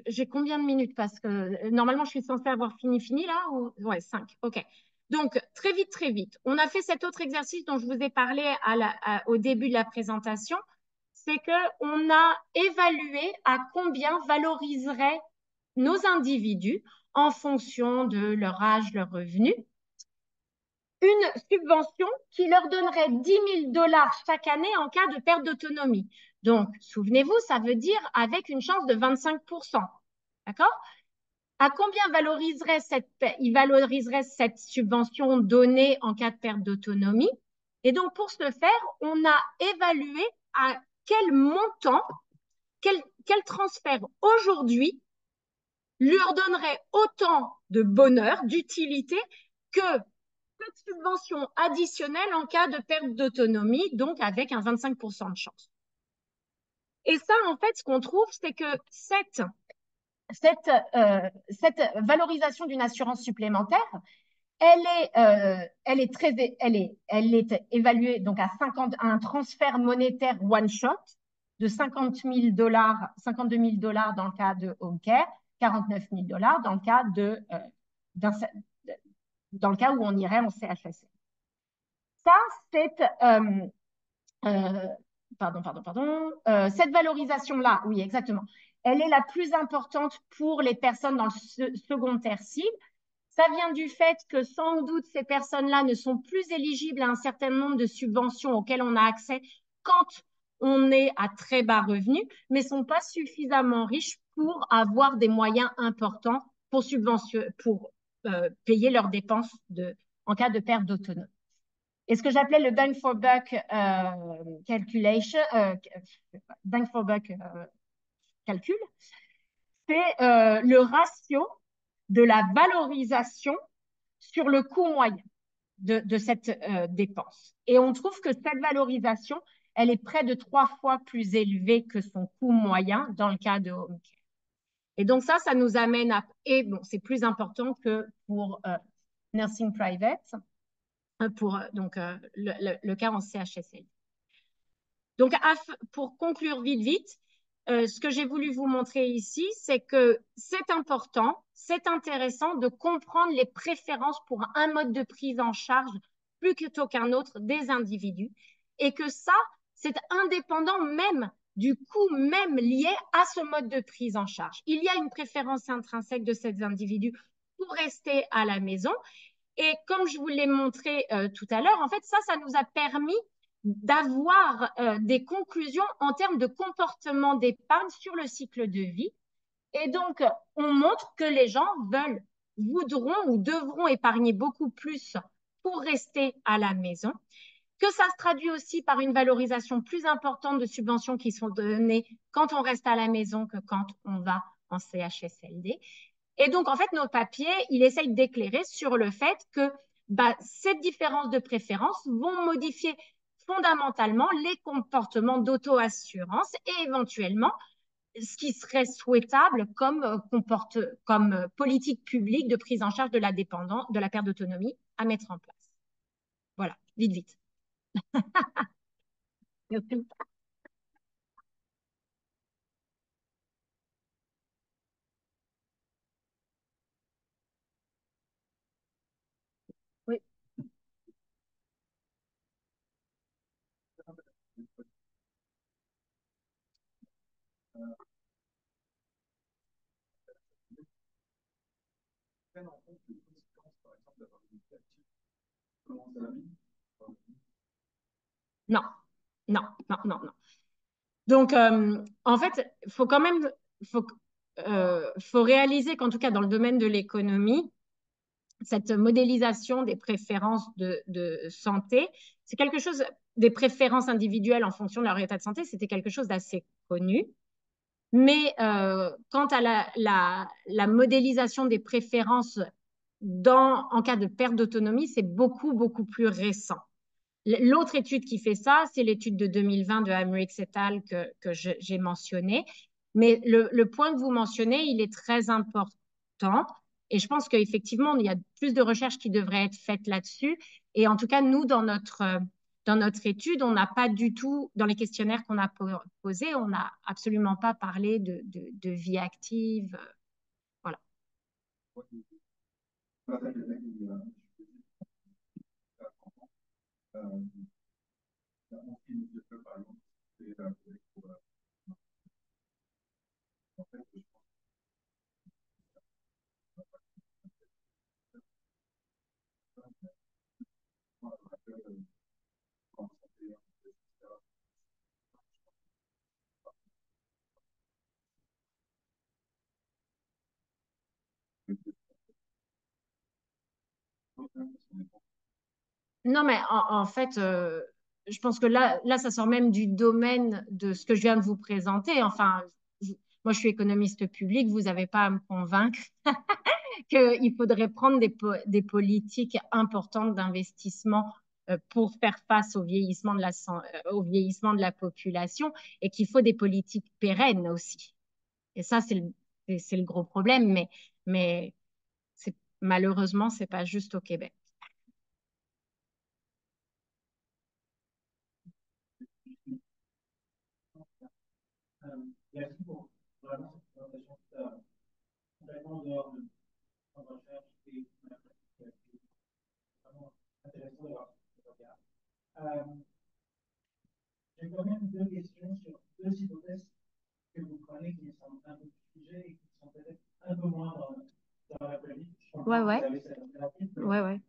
J'ai combien de minutes? Parce que normalement, je suis censée avoir fini là ou... Ouais, 5. OK. Donc, très vite. On a fait cet autre exercice dont je vous ai parlé au début de la présentation. C'est qu'on a évalué à combien valoriseraient nos individus en fonction de leur âge, leur revenu, une subvention qui leur donnerait 10 000 $ chaque année en cas de perte d'autonomie. Donc, souvenez-vous, ça veut dire avec une chance de 25 %. D'accord? À combien il valoriserait cette subvention donnée en cas de perte d'autonomie? Et donc, pour ce faire, on a évalué à quel montant, quel transfert aujourd'hui leur donnerait autant de bonheur, d'utilité que cette subvention additionnelle en cas de perte d'autonomie, donc avec un 25% de chance. Et ça, en fait, ce qu'on trouve, c'est que cette valorisation d'une assurance supplémentaire, elle est évaluée donc à un transfert monétaire one shot de $52 000 dans le cas de home care, $49 000 dans le cas dans le cas où on irait en CHSL. Ça, c'est cette valorisation-là, oui, exactement, elle est la plus importante pour les personnes dans le secondaire cible. Ça vient du fait que sans doute ces personnes-là ne sont plus éligibles à un certain nombre de subventions auxquelles on a accès quand on est à très bas revenus, mais ne sont pas suffisamment riches pour avoir des moyens importants pour payer leurs dépenses en cas de perte d'autonomie. Et ce que j'appelais le bang for buck calculation, bang for buck calcul, c'est le ratio de la valorisation sur le coût moyen de cette dépense. Et on trouve que cette valorisation, elle est près de 3 fois plus élevée que son coût moyen dans le cas de home care. Et donc ça nous amène à... Et bon, c'est plus important que pour nursing private, pour le cas en CHSL. Donc, pour conclure vite, ce que j'ai voulu vous montrer ici, c'est que c'est important, c'est intéressant de comprendre les préférences pour un mode de prise en charge plutôt qu'un autre des individus et que ça, c'est indépendant même du coût même lié à ce mode de prise en charge. Il y a une préférence intrinsèque de ces individus pour rester à la maison. Et comme je vous l'ai montré tout à l'heure, en fait, ça nous a permis d'avoir des conclusions en termes de comportement d'épargne sur le cycle de vie. Et donc, on montre que les gens voudront ou devront épargner beaucoup plus pour rester à la maison, que ça se traduit aussi par une valorisation plus importante de subventions qui sont données quand on reste à la maison que quand on va en CHSLD. Et donc, en fait, nos papiers, il essaye d'éclairer sur le fait que ces différences de préférence vont modifier fondamentalement les comportements d'auto-assurance et éventuellement ce qui serait souhaitable comme politique publique de prise en charge de la dépendance, de la perte d'autonomie à mettre en place. Voilà, vite. Oui. Non. Donc, en fait, faut quand même, faut réaliser qu'en tout cas dans le domaine de l'économie, cette modélisation des préférences de santé, c'est quelque chose, des préférences individuelles en fonction de leur état de santé, c'était quelque chose d'assez connu. Mais quant à la modélisation des préférences en cas de perte d'autonomie, c'est beaucoup plus récent. L'autre étude qui fait ça, c'est l'étude de 2020 de Hamrich et al. Que j'ai mentionné. Mais le point que vous mentionnez, il est très important. Et je pense qu'effectivement, il y a plus de recherches qui devraient être faites là-dessus. Et en tout cas, nous, dans notre étude, on n'a pas du tout, dans les questionnaires qu'on a posés, on n'a absolument pas parlé de vie active. Voilà. Non, mais en fait, je pense que là, ça sort même du domaine de ce que je viens de vous présenter. Enfin, Moi, je suis économiste public, vous n'avez pas à me convaincre qu'il faudrait prendre des politiques importantes d'investissement pour faire face au vieillissement de la population et qu'il faut des politiques pérennes aussi. Et ça, c'est le gros problème, mais malheureusement, c'est pas juste au Québec. Merci pour vraiment cette présentation complètement dehors de recherche et vraiment intéressant d'avoir ce regard. J'ai quand même deux questions sur deux hypothèses que vous prenez qui me semblent un peu plus sujet et qui sont peut-être un peu moins dans la polémique. Ouais, ouais. Vous avez cette alternative. Ouais, ouais.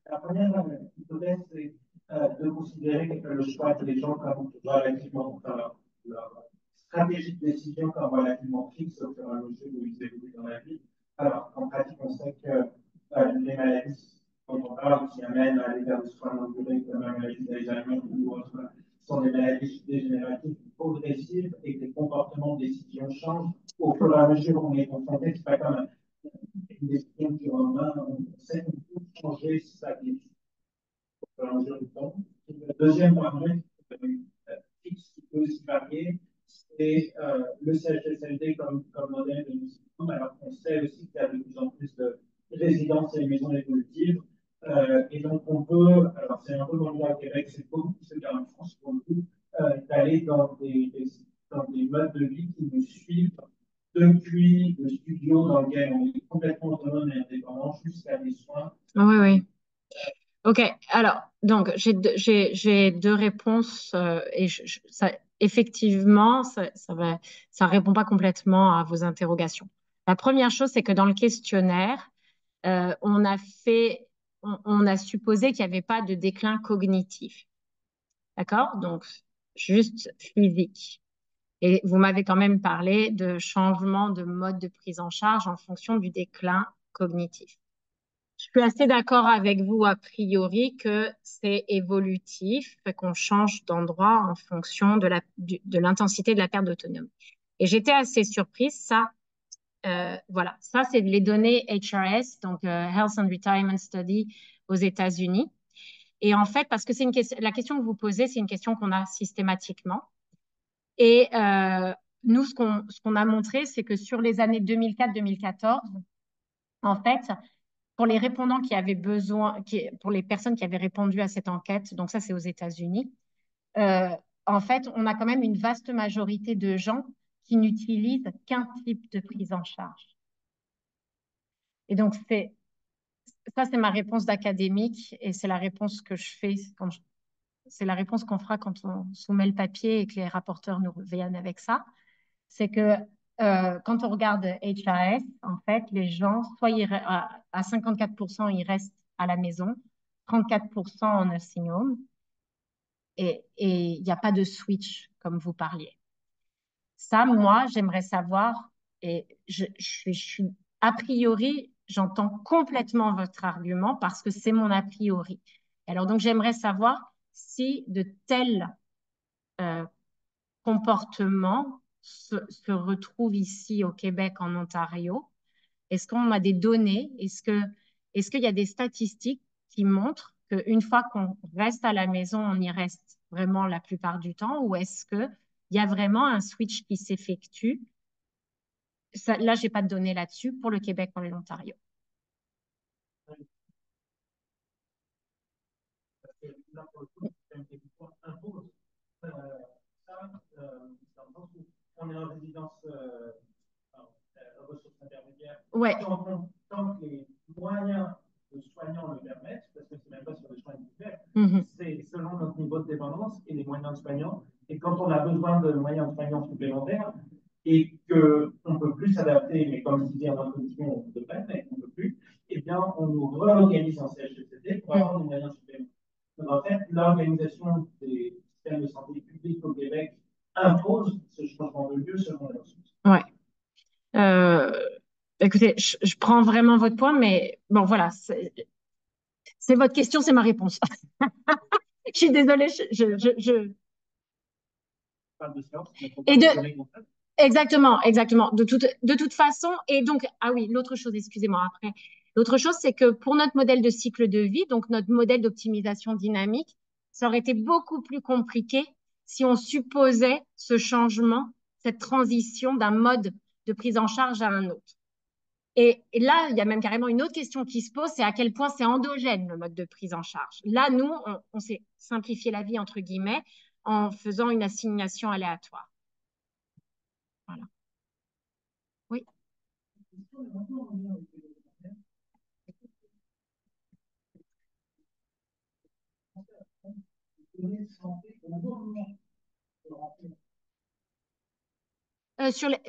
La première hypothèse, c'est de considérer que le choix intelligent comme relativement leur stratégie de décision comme relativement fixe au fur et à mesure où ils évoluent dans la vie. Alors qu'en pratique, on sait que les maladies dont on parle, qui amènent à des pertes de soins longue durée, comme la maladie d'Alzheimer ou autre, sont des maladies dégénératives progressives et que les comportements de décision changent au fur et à mesure où on est confronté. C'est pas comme une décision du lendemain. On sait qu'on peut changer sa vie au fur et à mesure du temps. Et le deuxième paramètre fixe qui peut aussi varier, c'est le CHSLD comme modèle de nous. Alors qu'on sait aussi qu'il y a de plus en plus de résidences et maisons évolutives. Et donc, on peut, alors c'est un peu dans le cas au Québec, c'est beaucoup plus le cas en France pour le coup, d'aller dans des modes de vie qui nous suivent depuis le studio dans lequel on est complètement autonome et indépendant jusqu'à des soins. Oui, oui. Ok, alors, donc, j'ai deux réponses et effectivement, ça répond pas complètement à vos interrogations. La première chose, c'est que dans le questionnaire, on a on a supposé qu'il n'y avait pas de déclin cognitif. D'accord? Donc, juste physique. Et vous m'avez quand même parlé de changement de mode de prise en charge en fonction du déclin cognitif. Je suis assez d'accord avec vous a priori que c'est évolutif, qu'on change d'endroit en fonction de l'intensité de la perte d'autonomie. Et j'étais assez surprise, voilà, ça c'est les données HRS, donc Health and Retirement Study aux États-Unis. Et en fait, parce que la question que vous posez, c'est une question qu'on a systématiquement. Et nous, ce qu'on a montré, c'est que sur les années 2004-2014, en fait, pour les répondants qui avaient besoin, pour les personnes qui avaient répondu à cette enquête, donc ça c'est aux États-Unis, en fait, on a quand même une vaste majorité de gens qui n'utilisent qu'un type de prise en charge. Et donc, ça, c'est ma réponse d'académique et c'est la réponse que je fais c'est la réponse qu'on fera quand on soumet le papier et que les rapporteurs nous reviennent avec ça. C'est que quand on regarde HRS, en fait, les gens, soit à 54%, ils restent à la maison, 34% en nursing home, et il n'y a pas de switch comme vous parliez. Ça, moi, j'aimerais savoir, et je suis a priori, j'entends complètement votre argument parce que c'est mon a priori. Alors, donc, j'aimerais savoir si de tels comportements se retrouvent ici au Québec, en Ontario. Est-ce qu'on a des données? Est-ce qu'il y a des statistiques qui montrent qu'une fois qu'on reste à la maison, on y reste vraiment la plupart du temps? Ou est-ce qu'il y a vraiment un switch qui s'effectue? Là, je n'ai pas de données là-dessus pour le Québec ou l'Ontario. Parce que là, pour le coup, c'est un petit point impose ça, dans le sens où on est en résidence ressources intermédiaires. Ouais. Tant que les moyens de soignants le permettent, parce que c'est même pas sur les soins individuels, c'est selon notre niveau de dépendance et les moyens de soignants. Et quand on a besoin de moyens de soignants supplémentaires et qu'on ne peut plus s'adapter, mais comme je disais en introduction, on devrait, mais on ne peut plus, eh bien, on nous réorganise en CHSCT pour avoir des moyens supplémentaires. Donc, en fait, l'organisation des systèmes de santé publique au Québec impose ce changement de lieu selon les ressources. Ouais. Écoutez, je prends vraiment votre point, mais bon, voilà, c'est votre question, c'est ma réponse. Je suis désolée, Parle de science, et de, Exactement, exactement. De toute façon, et donc, ah oui, l'autre chose, excusez-moi après. L'autre chose, c'est que pour notre modèle de cycle de vie, donc notre modèle d'optimisation dynamique, ça aurait été beaucoup plus compliqué si on supposait ce changement, cette transition d'un mode de prise en charge à un autre. Et là, il y a même carrément une autre question qui se pose, c'est à quel point c'est endogène le mode de prise en charge. Là, nous, on s'est simplifié la vie, entre guillemets, en faisant une assignation aléatoire. Voilà. Oui.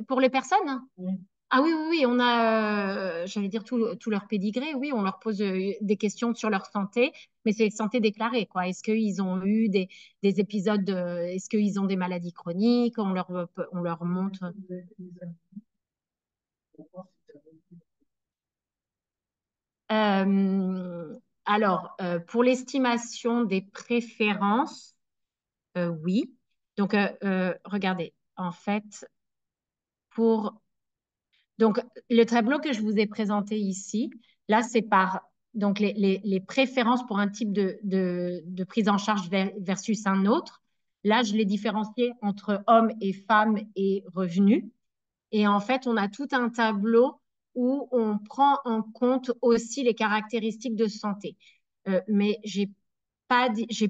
Pour les personnes? Oui. Ah oui, oui, oui, on a, j'allais dire tout leur pédigré, oui, on leur pose des questions sur leur santé, mais c'est santé déclarée, quoi. Est-ce qu'ils ont eu des épisodes, est-ce qu'ils ont des maladies chroniques? On leur montre. Euh, pour l'estimation des préférences, oui. Donc, regardez, en fait, pour Donc, le tableau que je vous ai présenté ici, là, c'est par donc les préférences pour un type de prise en charge versus un autre. Là, je l'ai différencié entre hommes et femmes et revenus. Et en fait, on a tout un tableau où on prend en compte aussi les caractéristiques de santé. Mais j'ai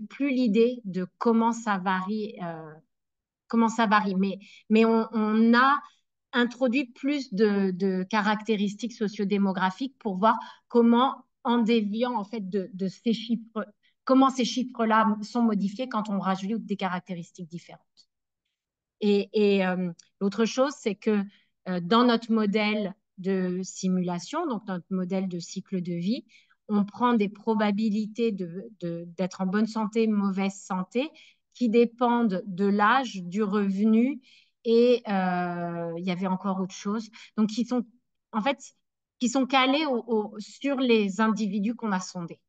plus l'idée de comment ça varie. Mais on a introduit plus de caractéristiques sociodémographiques pour voir comment, en déviant en fait de ces chiffres, comment ces chiffres-là sont modifiés quand on rajoute des caractéristiques différentes. L'autre chose, c'est que dans notre modèle de simulation, donc notre modèle de cycle de vie, on prend des probabilités d'être en bonne santé, mauvaise santé, qui dépendent de l'âge, du revenu et il y avait encore autre chose. Donc, en fait, qui sont calés sur les individus qu'on a sondés.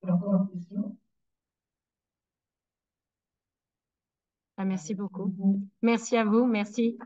Encore une question? Ah, merci beaucoup. Merci à vous. Merci.